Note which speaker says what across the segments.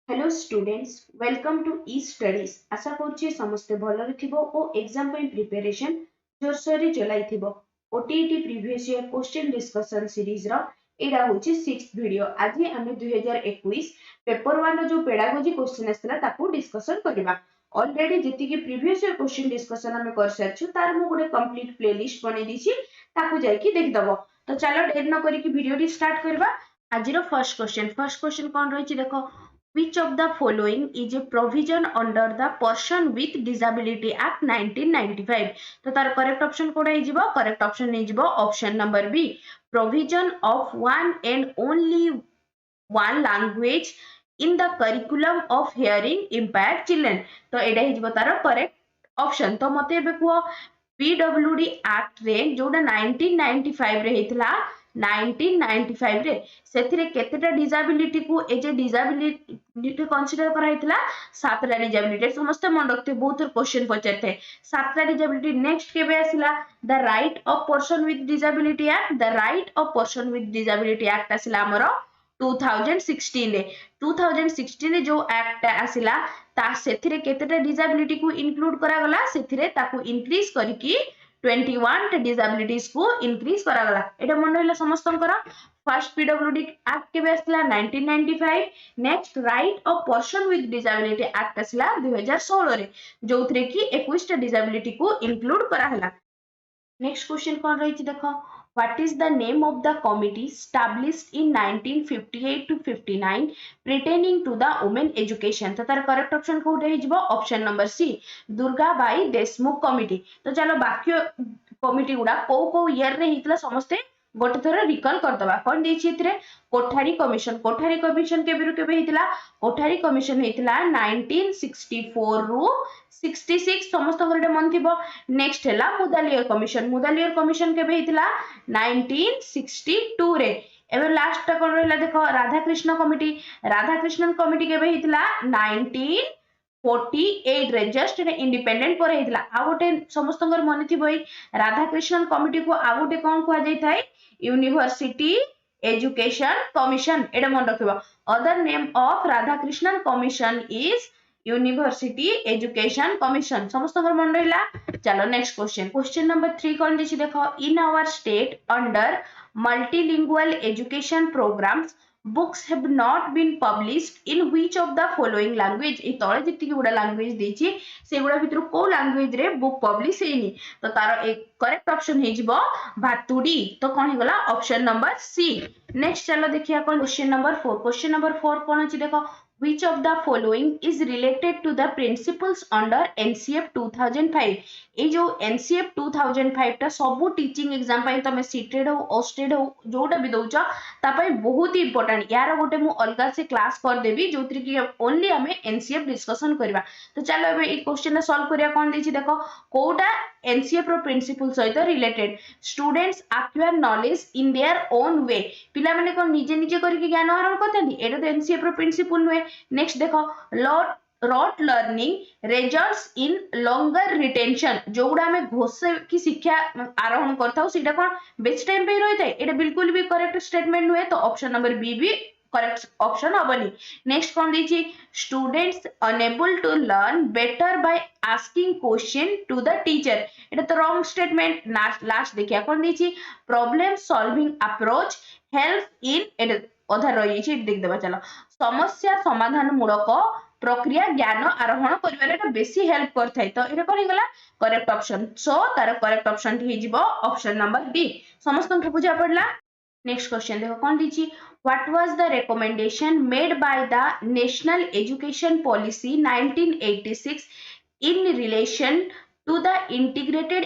Speaker 1: Hello students welcome to E studies आशा करूची समस्ते भलरे थिबो ओ एग्जाम पे प्रिपरेशन जोरसोरे चलाइथिबो OTET previous year question discussion series रो एडा होची 6th वीडियो आज हमें 2021 पेपर 1 रो जो पेडागोजी क्वेश्चन आस्थिला ताकू डिस्कशन करबा ऑलरेडी जति की प्रीवियस ईयर क्वेश्चन डिस्कशन हमें कर सारछु तार मु गुडे कंप्लीट प्लेलिस्ट बनै दिछि ताकू जाई कि देख दबो तो चलो देर न करी कि वीडियो डी स्टार्ट करबा आज रो फर्स्ट क्वेश्चन कोन रहिछि देखो Which of the following is a provision under the Person with Disability Act 1995? तो तार करेक्ट ऑप्शन कोड है जीवो करेक्ट ऑप्शन नहीं जीवो option number B provision of one and only one language in the curriculum of hearing impaired children. तो एडा ही जीवो तार करेक्ट ऑप्शन तो मते एबे को पीडब्ल्यूडी एक्ट रे जोडा 1995 रे हेतला 1995 रे सेथिरे केतेटा डिसेबिलिटी को एजे डिसेबिलिटी कंसीडर करा हेतला सातटा डिसेबिलिटी समस्त मन रखते बहुत क्वेश्चन पचरते सातटा डिसेबिलिटी नेक्स्ट केबे आसिला the right of person with disability act the right of person with disability act आसिला हमरो 2016 रे 2016 रे जो एक्ट आसिला ता सेथिरे केतेटा डिसेबिलिटी को इंक्लूड करा गला सेथिरे ताकू इंक्रीज करिकी 21 डिसेबिलिटीज को इंक्रीज करा गला एटा मन रहला समस्तंकर फर्स्ट पीडब्ल्यूडी एक्ट केबे आसला 1995 next right of person with disability act आसला 2016 रे जोथरे की 21 टा डिसेबिलिटी को इंक्लूड करा हला नेक्स्ट क्वेश्चन कोन रहिछि देखो What is the name of the committee established in 1958 to 59 pertaining to the women education? तो तार करेक्ट ऑप्शन कोड रही जिवो option number C Durgabai Deshmukh committee तो चलो बाकी कमिटी गुडा को ईयर रे हितला समस्ते गोटे थोर रिकॉल कर दबा कोन देछि इतरे कोठारी कमिशन केबे हितला कोठारी कमिशन हितला 1964 रु 66 समस्त गोटे मन थिबो नेक्स्ट हैला मुदालियर कमिशन केबे हितला 1962 रे एबे लास्ट टा कोन रहला देखो राधाकृष्ण कमिटी केबे हितला 1948 रे जस्ट इंडिपेंडेंट पर हितला आ गोटे समस्तंगर मन थिबो राधाकृष्ण कमिटी को आ गोटे कोन कुआ जाय थाय यूनिवर्सिटी एजुकेशन कमिशन एटा मन रखिबो other name of Radhakrishnan commission is university education commission समस्त मन रहिला चलो नेक्स्ट क्वेश्चन नंबर 3 कोन दिछि देखो in our state under multilingual education programmes books have not been published in which of the following language ए तळे जति गुडा लैंग्वेज देछि से गुडा भितर को लैंग्वेज रे बुक पब्लिश हेनी तो तार एक करेक्ट ऑप्शन हे जिवो भातुडी तो कोन हे गला ऑप्शन नंबर सी नेक्स्ट चलो देखिया कोन क्वेश्चन नंबर 4 कोन अछि देखो which of the following is related to the principles under NCF 2005 ए जो NCF 2005 ता सबु टीचिंग एग्जाम पई तमे सीटेड हो ओस्टेड हो जोटा भी दोच ता पई बहुत ही इंपोर्टेंट यार गोटे मु अलगा से क्लास कर देबी जोत्री की ओनली हमें NCF डिस्कशन करबा तो चलो एबे ई क्वेश्चन सॉल्व करिया कोन देछि देखो कोटा NCF रो प्रिंसिपल सहित related students acquire knowledge in their own way पिला माने को निजे निजे करके ज्ञान आहरण करथांती एटा तो NCF रो प्रिंसिपल नुए नेक्स्ट देखो rote learning results in longer retention Joguda हमें घोष की शिक्षा आरोहण करथाउ सीटा कोन बेस्ट टाइम पे रही थाए एटा बिल्कुल भी करेक्ट स्टेटमेंट हुए तो ऑप्शन नंबर बी भी करेक्ट ऑप्शन हबनी नेक्स्ट कोन दिछि students enable to learn better by asking question to the teacher एटा तो रॉन्ग स्टेटमेंट लास्ट देखिया कोन दिछि problem solving approach help in एटा अधा रही छै देख देबा चलो समस्या समाधान मूलक प्रक्रिया ज्ञान आरोहण करिवारे एटा बेसी हेल्प करथाय तो एटा कोन गला करेक्ट ऑप्शन सो तार करेक्ट ऑप्शन हि जिवो ऑप्शन नंबर डी समस्त को बुझा पड़ला नेक्स्ट क्वेश्चन देखो कोन दिछि what was the recommendation made by the national education policy 1986 in relation to the integrated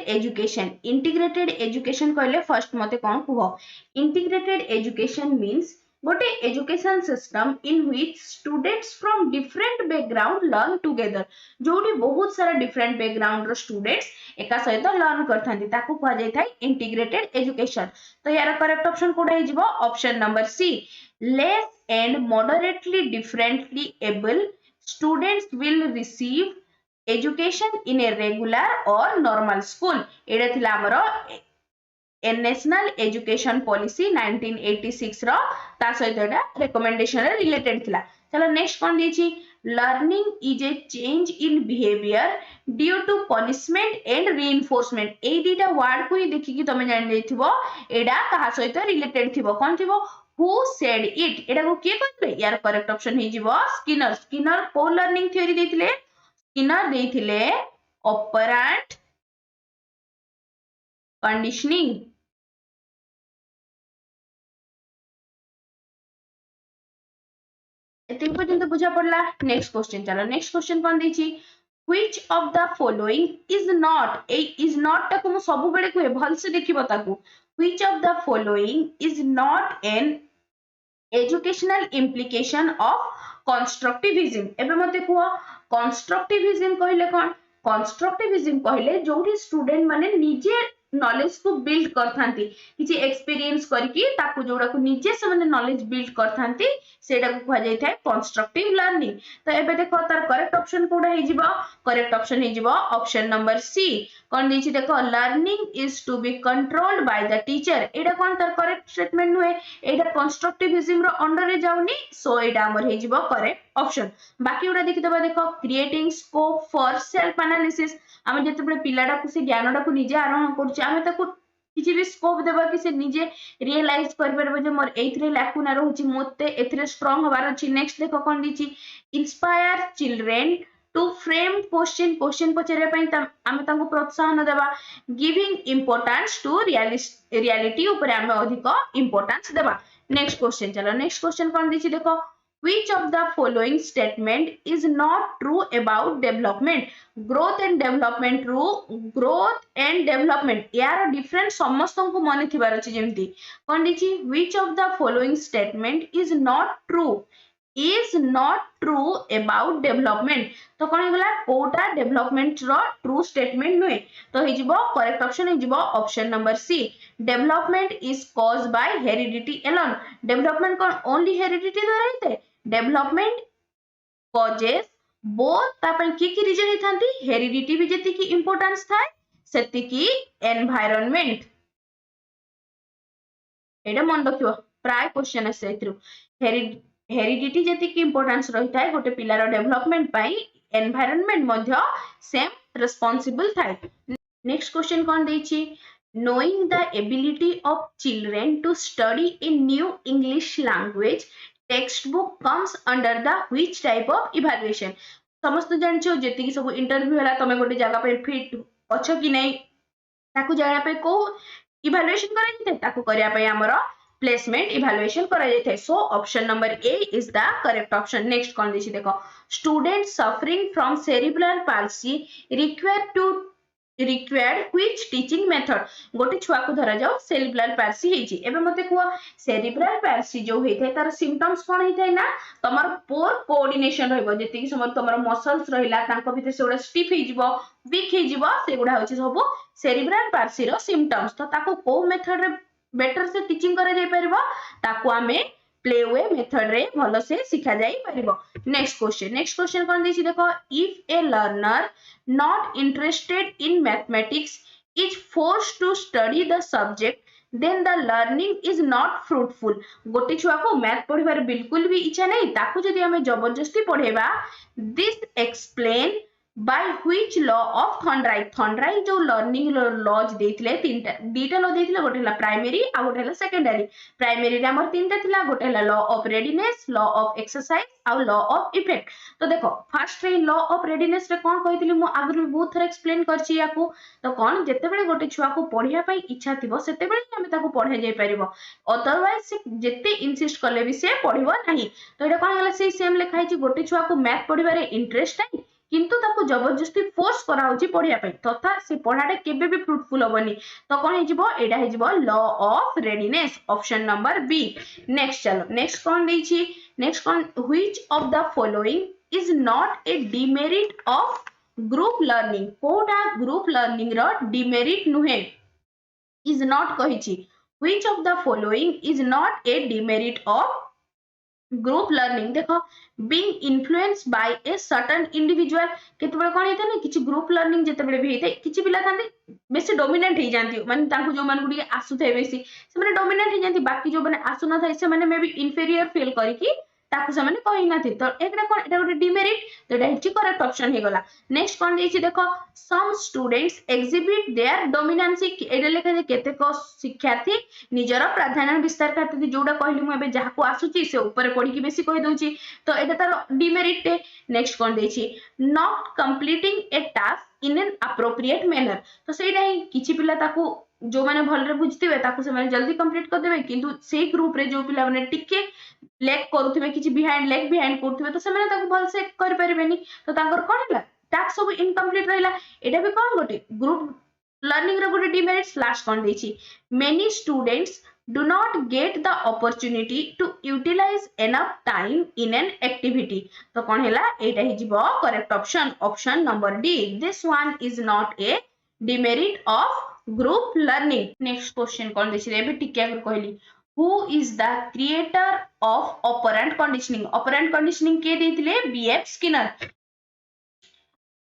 Speaker 1: education कहले फर्स्ट मते कोन कुहो इंटीग्रेटेड एजुकेशन मींस गोटे education system in which students from different background learn together जोटी बहुत सारा डिफरेंट बैकग्राउंड रो students एका सहित लर्न करथांती ताकू कहा जाय थाय इंटीग्रेटेड एजुकेशन तो यार करेक्ट ऑप्शन कोड हे जिवो option number C less and moderately differently abled students will receive education in a regular और नॉर्मल स्कूल एडा थिला हमरो नेशनल एजुकेशन पॉलिसी 1986 रो ता सहित एटा रिकमेंडेशन रे रिलेटेड थिला चलो नेक्स्ट कौन देछि learning is a change in behaviour due to punishment and reinforcement ए दीटा वर्ड को ही देखि कि तमे जान लेथिबो एडा कहा सहित रिलेटेड थिबो कोन थिबो हु सेड इट एडा को के कहले यार करेक्ट ऑप्शन हे जिवो स्किनर स्किनर को लर्निंग थ्योरी देथिले स्किनर देथिले ऑपरेंट कंडीशनिंग एतिक पर्यंत बुझा पड़ला नेक्स्ट क्वेश्चन चलो नेक्स्ट क्वेश्चन कोन देछि which of the following is not a is not टाको मु सब बेले कहे भल से देखिबो ताको which of the following is not an educational implication of constructivism एबे मते कुआ constructivism कहले कोन constructivism कहले जोठी स्टूडेंट माने निजे नॉलेज को बिल्ड करथांती किछि एक्सपीरियंस करके ताको जोडा को निजे से माने नॉलेज बिल्ड करथांती सेटा को कहा जाय थाए कंस्ट्रक्टिव लर्निंग तो एबे देखो तार करेक्ट ऑप्शन कोडा हे जिवो करेक्ट ऑप्शन हे जिवो ऑप्शन नंबर सी कोन देछि देखो learning is to be controlled by the teacher एडा कोन तार करेक्ट स्टेटमेंट हुए एडा कंस्ट्रक्टिविज्म रो अंडर रे जाउनी सो एडा हमर हे जिवो करेक्ट ऑप्शन बाकी उडा देखि दबा देखो creating scope for self analysis आमे जते बळे पिलाडा को से ज्ञानडा को निजे आरोहण करछ आमे ताको किछि भी स्कोप देबा कि से निजे रियलाइज कर परबो जे मोर एथरे लैकुना रहउची मोते एथरे स्ट्रांग हबार अछि नेक्स्ट देखो कोन दिछि inspire children to frame question question पचरे पई आमे ताको प्रोत्साहन देबा गिविंग इंपोर्टेंस टू रियलिटी ऊपर आमे अधिक इंपोर्टेंस देबा नेक्स्ट क्वेश्चन चलो नेक्स्ट क्वेश्चन कोन दिछि देखो which of the following statement is not true about development growth and development यार डिफरेंट समस्त को मन थिबार अछि जेमती कोन दिछि which of the following statement is not true about development तो कोन हेगला कोटा डेवलपमेंट रो ट्रू स्टेटमेंट नुए तो हे जिवो करेक्ट ऑप्शन हे जिवो option number C development is caused by heredity alone development कोन ओनली हेरिडिटी द्वारा हेते डेवलपमेंट कॉजेस बोथ तापन की रीजन ही थांती हेरिडिटी भी जति की इंपोर्टेंस थाए सेति की एनवायरनमेंट एडा मन रखियो प्राय क्वेश्चन है सेथरु हेरिडिटी जति की इंपोर्टेंस रही थाए गोटे पिलार डेवलपमेंट पई एनवायरनमेंट मध्य सेम रिस्पांसिबल थाए नेक्स्ट क्वेश्चन कोन देछि knowing the ability of children to study a new English language textbook comes under the which type of evaluation समस्त जानछो जेति की सब इंटरव्यू हला तमे गोटे जगह पे फिट अछो कि नै ताकू जाना पे को इवैल्यूएशन करा जते ताकू करिया पे हमरो प्लेसमेंट इवैल्यूएशन करा जते so option number A is the correct option next कोन दिछि देखो student suffering from cerebral palsy required which teaching method गोटे छुआ को धरा जाओ सेरिब्रल पाल्सी हेची एबे मते को सेरिब्रल पाल्सी जो हेथे तार सिम्पटम्स कोन हेथे ना तमर पोर कोऑर्डिनेशन रहबो जेति कि समर तमर मसल्स रहिला तांको भितर सेगुडा स्टिफ हेजिबो वीक हेजिबो सेगुडा होची सब सेरिब्रल पाल्सी रो सिम्पटम्स तो ताको को मेथड रे बेटर से टीचिंग करा जाय परबो ताको हमें प्ले वे मेथड रे भलो से सिखा जाई परबो नेक्स्ट क्वेश्चन कोन देछि देखो if A learner not interested in mathematics is forced to study the subject then the learning is not fruitful गोटे छुआ को मैथ पढ़िबार बिल्कुल भी इच्छा नहीं ताकू जदी हमें जबरदस्ती पढ़ेबा this explain by which law of Thorndike जो लर्निंग लॉज देथिले तीनटा दीटा लॉ देथिले गोटे हला प्राइमरी आ गोटे हला सेकेंडरी प्राइमरी रे हमर तीनटा थिला गोटे हला law of readiness law of exercise आ लॉ ऑफ इफेक्ट तो देखो first ray law of readiness रे कोन कहितली मु आगु बहुत थर एक्सप्लेन करछि याकू तो कोन जते बेले गोटे छुआ को पढिया पई इच्छा थिबो सेते बेले हम ताको पढे जाय परिबो अदरवाइज से जते इंसिस्ट करले भी से पढिबो नाही तो एटा कोन हला से सेम लिखाइ छि गोटे छुआ को मैथ पढिबारे इंटरेस्ट नाही किंतु ताको जबरदस्ती फोर्स करा होची पढिया पई तथा से पढाडे केबे भी फ्रूटफुल होबनी तो कोन हे जिवो एडा हे जिवो law of readiness option number B next चलो नेक्स्ट कोन दै छी नेक्स्ट कोन which of the following is not a demerit of group learning कोडा ग्रुप लर्निंग रो डिमेरिट नुहे इज नॉट कहि छी which of the following is not a demerit of group learning देखो being influenced by a certain individual केतबे कोन हेते ने किछि ग्रुप लर्निंग जेतबे भी हेते किछि पिला थांदे बेसी डोमिनेंट हे जानती माने तांको जो मान गुडी आसु थे बेसी से माने डोमिनेंट हे जानती बाकी जो माने आसु न थाई से माने मे बी इंफीरियर फील करी कि ताकू से माने कहि नाथि तो एकरा कोन एटा गोटे डिमेरिट तो एटा हिची करेक्ट ऑप्शन हे गला नेक्स्ट कोन देछि देखो some students exhibit their dominancy एटा लेखा जे केतेक शिक्षार्थी निजर प्राधान्य विस्तार करते जोडा कहली मु एबे जाहाको आसुची से ऊपर पढी कि बेसी कहि दउची तो एटा तार डिमेरिट टे नेक्स्ट कोन देछि not completing a task in an appropriate manner तो सेटा ही किछि पिला ताकू जो माने भलरे बुझतिबे ताकू से माने जल्दी कंप्लीट कर देबे किंतु सेही ग्रुप रे जो पिला माने टिके लेग करूथिबे किछि बिहाइंड लेग बिहाइंड करूथिबे तो से माने ताकू भल से कर परिबेनी तो तांकर कोन हला टास्क सब इनकम्प्लीट रहिला एटा भी कोन गोटे ग्रुप लर्निंग रे गोटे डिमेरिट्स लास्ट कोन देछि many students do not get the opportunity to utilize enough time in an activity तो कौन हैला एटा ही जीवो correct option number D this one is not a demerit of group learning next question कौन देछि एबे टिके अगर कहली who is the creator of operant conditioning के देथिले बीएफ स्किनर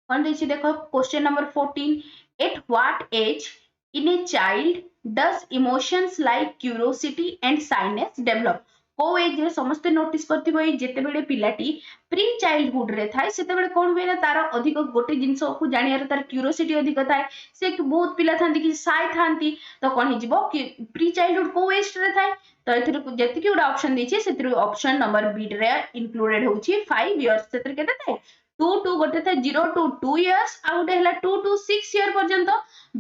Speaker 1: कौन देछि देखो question number 14 at what age in a child does emotions like curiosity and shyness develop को एज रे समस्त नोटिस करथिबो ए जेते बेले पिलाटी प्री चाइल्डहुड रे थाए सेते बेले कोन होय ना तार अधिक गोटे जिंस को जानियार तार क्यूरियोसिटी अधिक थाए से बहुत पिला थांती कि साय थांती तो कोन हे जिवो कि प्री चाइल्डहुड को एज रे थाए तो एथिर जति कि उडा ऑप्शन देछि सेतिर ऑप्शन नंबर बी रे इंक्लूडेड होछि 5 इयर्स सेतिर केते थाए 2 टू गोटे थाए 0 टू 2 इयर्स आ गोटे हला 2 टू 6 इयर पर्यंत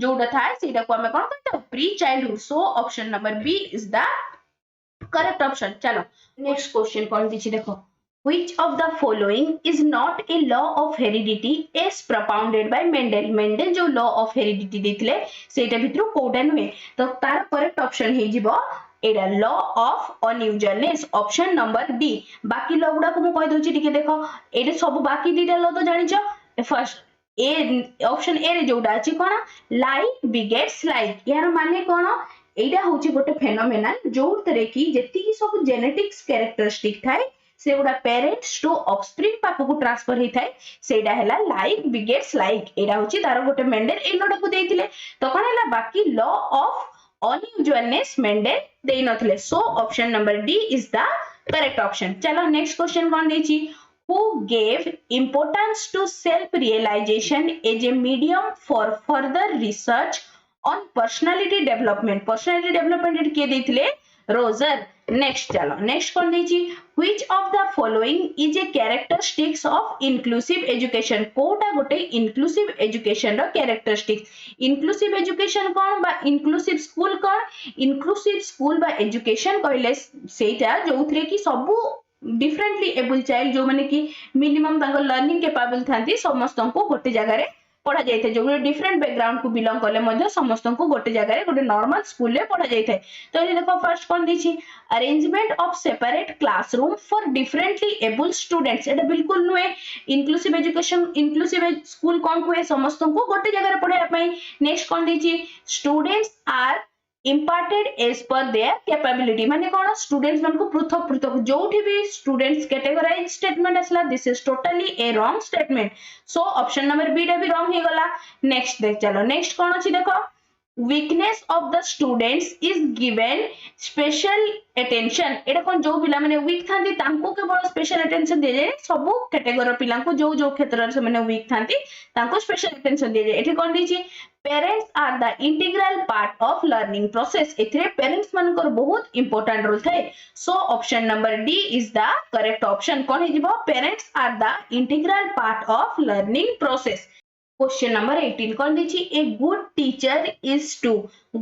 Speaker 1: जोडा थाए सेटा को हमें कोन कहते pre childhood so option number B is the correct option चलो नेक्स्ट क्वेश्चन कौन दीजिए देखो which of the following is not a law of heredity as propounded by Mendel जो law of heredity देथिले सेटा भितरु कोडा नुहे तो तार करेक्ट ऑप्शन हे जिवो एडा law of unusualness option number D बाकी लॉ गुडा को मु कहि दोछि ठीक देखो एडे सब बाकी दीटा लॉ तो जानिछो फर्स्ट ए ऑप्शन ए रे जोडा अछि कोन लाइक बिगेट्स लाइक यार माने कोन एटा होछि गोटे फेनोमेनन जोतरे की जेति की सब जेनेटिक्स कैरेक्टरिस्टिक थाए सेगुडा पेरेंट्स टू ऑफस्प्रिंग पाखु ट्रांसफर ही थाए सेडा हैला लाइक बिगेट्स लाइक एडा होछि तार गोटे मेंडल ए लॉ को देथिले तो कोन हैला बाकी लॉ ऑफ अनयूजुअलनेस मेंडल देइ नथिले so option number D is the correct option चलो नेक्स्ट क्वेश्चन कोन देछि who gave importance to self realization as a medium for further research on personality development किए देथिले रोजर नेक्स्ट चलो next कोन देछि which of the following is a characteristics of inclusive education Kota गोटे inclusive education रो characteristics inclusive education कोन बा inclusive school बा education कहले सेटा जोथरे की सबु डिफरेंटली एबल चाइल्ड जो माने कि मिनिमम तांको लर्निंग कैपेबल थांती समस्त को गोटे जगह रे पढ़ा जाइथे जो डिफरेंट बैकग्राउंड को बिलोंग करले मध्य समस्त को गोटे जगह रे गोटे नॉर्मल स्कूल ले पढ़ा जाइथे तो ये देखो फर्स्ट कोन दिछि arrangement of separate classroom for differently abled students एटा बिल्कुल नुए इंक्लूसिव एजुकेशन इंक्लूसिव स्कूल कोन को समस्त को गोटे जगह रे पढ़ाया पई नेक्स्ट कोन दिछि students are imparted as per their capability माने कोन स्टूडेंट्स मन को पृथक जोठी भी स्टूडेंट्स कैटेगराइज स्टेटमेंट असला this is totally a wrong statement so option number B डा भी रॉन्ग हे गला नेक्स्ट देख चलो नेक्स्ट कोन अछि देखो weakness of the students is given special attention एटा कोन जो पिला माने वीक थांती तांको केवल स्पेशल अटेंशन दे जाय सब कैटेगरी पिला को जो क्षेत्र से माने वीक थांती तांको स्पेशल अटेंशन दे जाय एठी कोन दिछि parents are the integral part of learning process एथिरे पेरेंट्स मानकर बहुत इंपोर्टेंट रोल थाए so option number D is the correct option कोन हे जिवो parents are the integral part of learning process question number 18 कोन दिछि a good teacher is to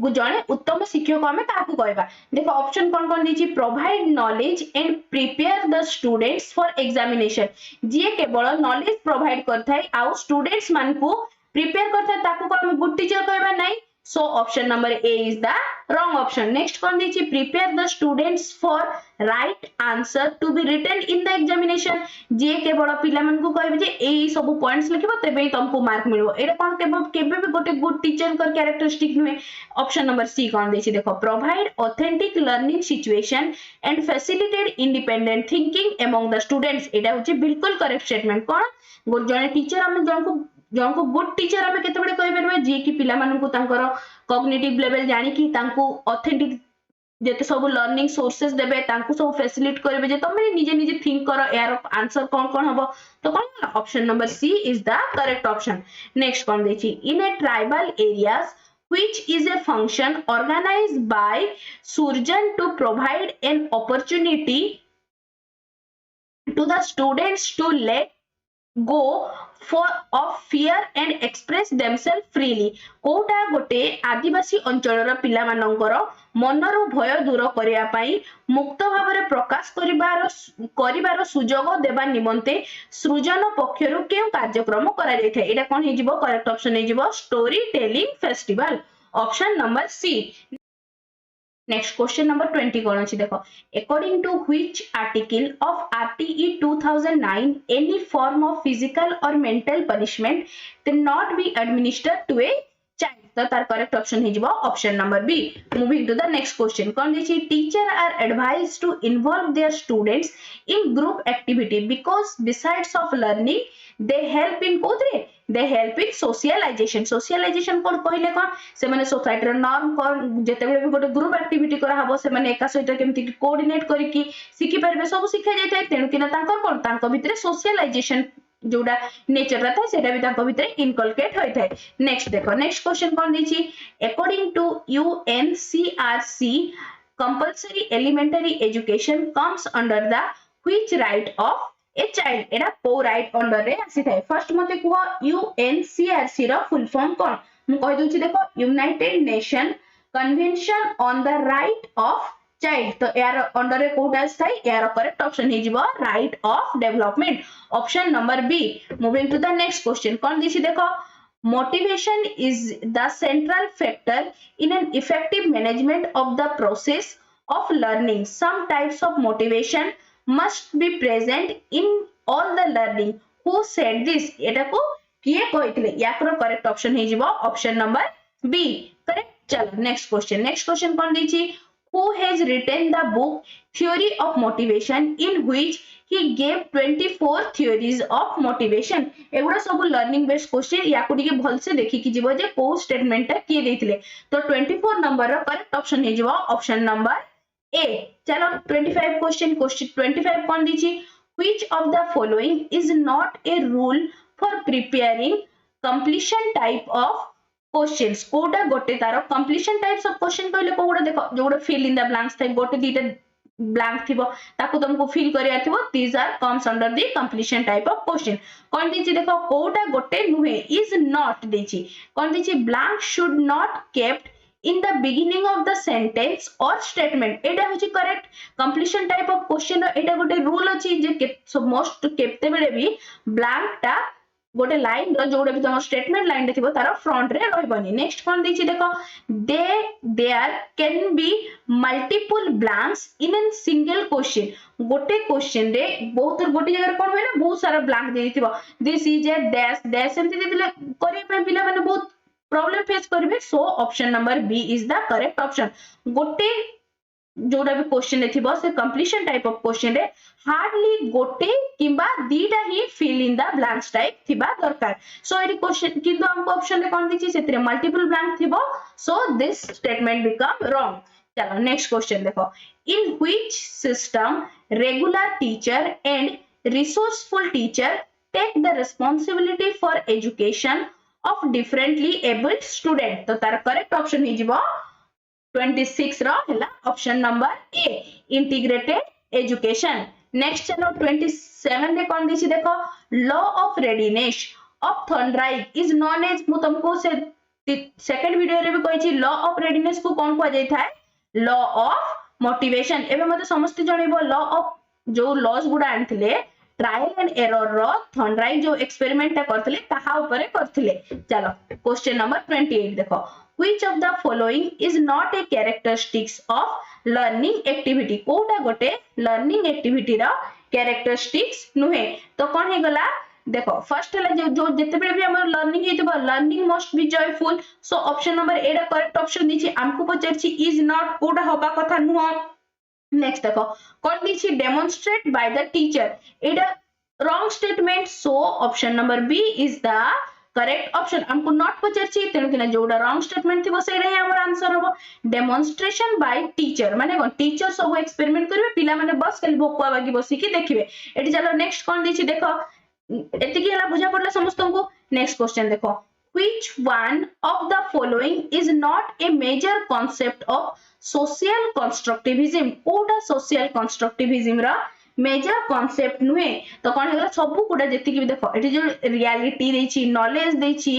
Speaker 1: जने उत्तम शिक्षक हमें काकू कहबा देखो ऑप्शन कोन दिछि provide knowledge and prepare the students for examination जे केवल नॉलेज प्रोवाइड करथाय आ स्टूडेंट्स मान को प्रिपेयर करथाय ताकू को हम गुड टीचर कहबा नै so option number A is the wrong option next कोन दिछि prepare the students for right answer to be written in the examination जे केवल पिला मन को कहबे जे एई सब पॉइंट्स लिखबो तबे तुमको मार्क मिलबो एटा कोन केबे भी गोटे गुड टीचर कर कैरेक्टरिस्टिक नुए ऑप्शन नंबर सी कोन दिछि देखो provide authentic learning situation and facilitate independent thinking among the students एटा होछि बिल्कुल करेक्ट स्टेटमेंट कोन जने टीचर हम जनको गुड टीचर हमें केते बडे कहि परबे जे कि पिला मानन को तांकर कॉग्निटिव लेवल जानि कि तांको ऑथेंटिक जेते सब लर्निंग सोर्सेस देबे तांकु सब फैसिलिटेट करबे जे तुम निजे निजे थिंक करो यार आंसर कौन कौन हबो तो कौन option number C is the correct option next कौन देछि in a tribal areas which is a function organized by surgeon to provide an opportunity to the students to let go for of fear and express themselves freely कोटा गोटे आदिवासी अंचलर पिला मानकर मनर भय दूर करिया पई मुक्त भाव में प्रकाश करिवार सुजोग देबा निमंते सृजन पक्षरु केउ कार्यक्रम करा जाय थे एटा कोन हिजिबो करेक्ट ऑप्शन हिजिबो story telling festival option number C next question number 20 कौन अच्छी देखो according to which article of RTE 2009 any form of physical और mental punishment can not be administered to a child तो तार करेक्ट ऑप्शन हिजबो option number B moving to the next question कौन दिछि teacher are advised to involve their students in group activity because besides of learning they help in कोथरे they help in socialization कोन कहले कोन से माने society रो norm कोन जेते बेले भी गोटे group activity करा हबो से माने एका सहित केमति कोऑर्डिनेट करी की सिखि परबे सब सिखा जाय थाय तेनु किना तांकर कोन तांको भितरे सोशलाइजेशन जोडा नेचर रा था सेटा भी तांको भितरे इनकलकेट होय थाय नेक्स्ट देखो नेक्स्ट क्वेश्चन कोन दिछि according to UNCRC compulsory elementary education comes under the which right of a child एटा को राइट अंडर रे आसी थाए फर्स्ट मते कुआ UNCRC रो फुल फॉर्म कोन मु कहि दोछि देखो United nation convention on the right of child तो यार अंडर रे कोड आसी थाए यार करेक्ट ऑप्शन हे जिवो right of development option number B moving to the next question कोन दिछि देखो motivation is the central factor in an effective management of the process of learning some types of motivation must be present in all the learning who said this एटा को किए कहितले याकर correct option हे जिवो option number B correct चलो next question कोन दिछि who has written the book theory of motivation in which he gave 24 theories of motivation एगुडा सब learning based question या को दिके भल से देखि कि जिवो जे को स्टेटमेंट ता किए देथिले तो 24 नंबर रो करेक्ट ऑप्शन हे जिवो ऑप्शन नंबर ए चलो 25 क्वेश्चन 25 कौन दीची which of the following is not a rule for preparing completion type of questions Kota गोटे तारो completion types of question कहले कोडा देखो जोडा fill in the blanks थाई गोटे दीटा blank थिबो ताकू तुमको fill करिया थिबो these are comes under the completion type of question कौन दीची देखो कोटा गोटे नुहे is not दीची कौन दीची blank should not kept in the beginning of the sentence or statement एटा होची correct completion type of question एटा गोटे रूल अछि जे मोस्ट केते बेले भी ब्लैंक टा गोटे लाइन रो जोडे भी तम स्टेटमेंट लाइन रे थिबो तार फ्रंट रे रहबनी नेक्स्ट कोन दिछि देखो there can be multiple blanks in an single question गोटे क्वेश्चन रे बहुत गोटे जगह कोन होय ना बहुत सारा ब्लैंक दे दिथिबो this is a dash dash एंति देले करिया पे पिला माने बहुत प्रॉब्लम फेस करिवे so option number B is the correct option गोटे जोडा भी क्वेश्चन रे थिबो से कंप्लीशन टाइप ऑफ क्वेश्चन रे हार्डली गोटे किबा दीटा ही fill in the blanks type थिबा दरकार सो एडी क्वेश्चन किंतु हमको ऑप्शन रे कोन दिछि सेतरे मल्टीपल ब्लैंक थिबो so this statement become wrong चलो नेक्स्ट क्वेश्चन देखो in which system regular teacher and resourceful teacher take the responsibility for education of differently abled student तो तार करेक्ट ऑप्शन ही जिवो 26 रो हला option number A integrated education next चलो 27 रे कोन दिछि देखो law of readiness of Thorndike is known as मु तुमको से सेकंड वीडियो रे भी कहि छी लॉ ऑफ रेडीनेस को कोन को जाय थाए लॉ ऑफ मोटिवेशन एबे मते समस्त जणिबो लॉ ऑफ जो लॉस गुडा आनथिले ट्रायल एंड एरर रो थॉर्नडाइक जो एक्सपेरिमेंट करथिले ताहा ऊपर करथिले चलो क्वेश्चन नंबर 28 देखो which of the following is not a characteristics of learning activity Kota गोटे learning activity रो characteristics नुहे तो कोन हे गला देखो फर्स्ट हला जो जते बेले भी हमर लर्निंग हेतबो learning must be joyful so option number A रा करेक्ट ऑप्शन दिछि हमको पचरछि इज नॉट कोटा होबा कथा नुह नेक्स्ट देखो कोन दिछि डेमोन्स्ट्रेट बाय द टीचर एटा wrong statement so option number B is the correct option हमको नॉट पचारछि तेणु कि जोड़ा रॉन्ग स्टेटमेंट थिबो सेडा ही हमर आंसर होबो डेमोन्स्ट्रेशन बाय टीचर माने कोन टीचर सब एक्सपेरिमेंट करबे पिला माने बस खाली भोकुआ बाकी बसी की देखिबे एटी चलो नेक्स्ट कोन दिछि देखो एतिकी हला बुझा पड़ला समस्तंको नेक्स्ट क्वेश्चन देखो which one of the following is not a major concept of social constructivism कोटा social constructivism रा मेजर कॉन्सेप्ट नुहे तो कौन है सब गुड़ा जी भी देख ये जो रियलिटी देछि नॉलेज देछि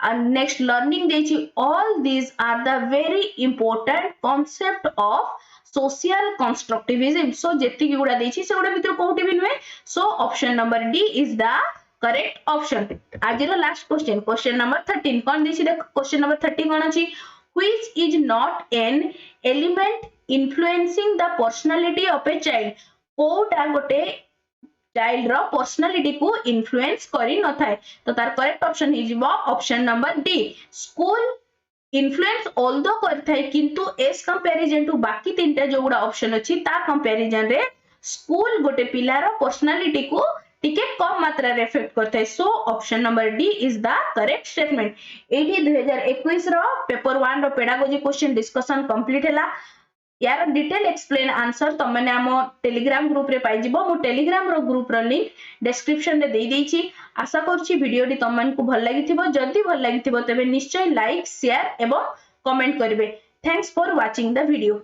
Speaker 1: नेक्स्ट लर्निंग देछि all these are the very important concept of social constructivism so जेति गुड़ा देछि से गुड़ा भीतर कोठी भी नुहे so option number D is the correct option आज लास्ट क्वेश्चन क्वेश्चन नंबर 13 कौन देछि देख क्वेश्चन नंबर 30 कौन अछि which is not an element influencing the personality of a child कोटा गोटे चाइल्ड रो पर्सनालिटी को इन्फ्लुएंस करी न थाए तो तार करेक्ट ऑप्शन हि जिवो option number D school influence although करथाय किंतु एस कंपैरिजन टू बाकी तीनटा जो गुडा ऑप्शन अछि ता कंपैरिजन रे स्कूल गोटे पिला रो पर्सनालिटी को टिके कम मात्रा रे इफेक्ट करथाय so option number D is the correct statement एठी 2021 रो पेपर 1 रो पेडागोजी क्वेश्चन डिस्कशन कंप्लीट हैला यार डिटेल एक्सप्लेन आंसर तुम मैंने आम टेलीग्राम ग्रुप रे पाई जिवो मो टेलीग्राम रो ग्रुप रो लिंक डिस्क्रिप्शन रे दे देछि आशा करछि वीडियो टी तुम मन को भल लागिथिबो जदी भल लागिथिबो तबे निश्चय लाइक शेयर एवं कमेंट करबे thanks for watching the video.